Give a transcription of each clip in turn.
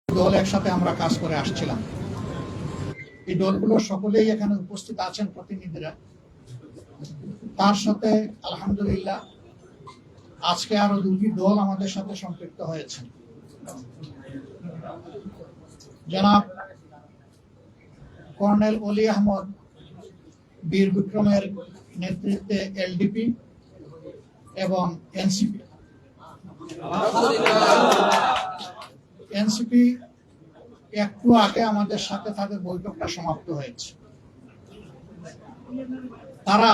দল একসাথে আমরা কাজ করে আসছিলাম। এই দলগুলো সকলেই এখানে উপস্থিত আছেন প্রতিনিধিরা। তার সাথে আলহামদুলিল্লাহ আজকে আরো দুটি দল আমাদের সাথে সম্পৃক্ত হয়েছে। জনাব কর্নেল অলি আহমদ বীর বিক্রমের নেতৃত্বে এলডিপি এবং এনসিপি একটু আগে আমাদের সাথে তাদের বৈঠকটা সমাপ্ত হয়েছে। তারা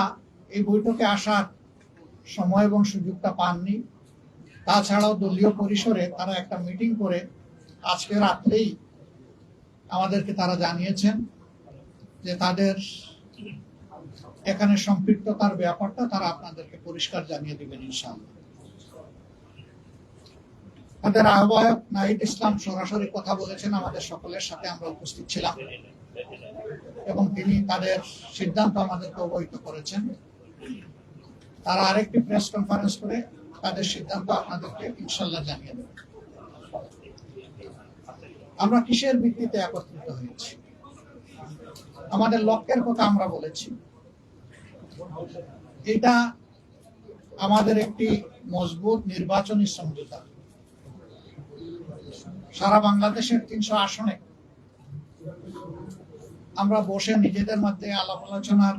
এই বৈঠকে আসার সময় এবং সুযোগটা পাননি। তাছাড়াও দলীয় পরিসরে তারা একটা মিটিং করে আজকে রাত্রেই আমাদেরকে তারা জানিয়েছেন যে তাদের এখানে সম্পৃক্ততার ব্যাপারটা তারা আপনাদেরকে পরিষ্কার জানিয়ে দিবেন ইনশাআল্লাহ। তাদের আহ্বায়ক নাহিদ ইসলাম সরাসরি কথা বলেছেন আমাদের সকলের সাথে, আমরা উপস্থিত ছিলাম এবং তিনি তাদের সিদ্ধান্ত আমাদেরকে অবহিত করেছেন। তারা আরেকটি প্রেস কনফারেন্স করে তাদের সিদ্ধান্ত আপনাদেরকে ইনশাআল্লাহ জানিয়ে দেবেন। আমরা কিসের ভিত্তিতে একত্রিত হয়েছি, আমাদের লক্ষ্যের কথা আমরা বলেছি। এটা আমাদের একটি মজবুত নির্বাচনী সমঝোতা। সারা বাংলাদেশের 300 আসনে আমরা বসে নিজেদের মধ্যে আলাপ আলোচনার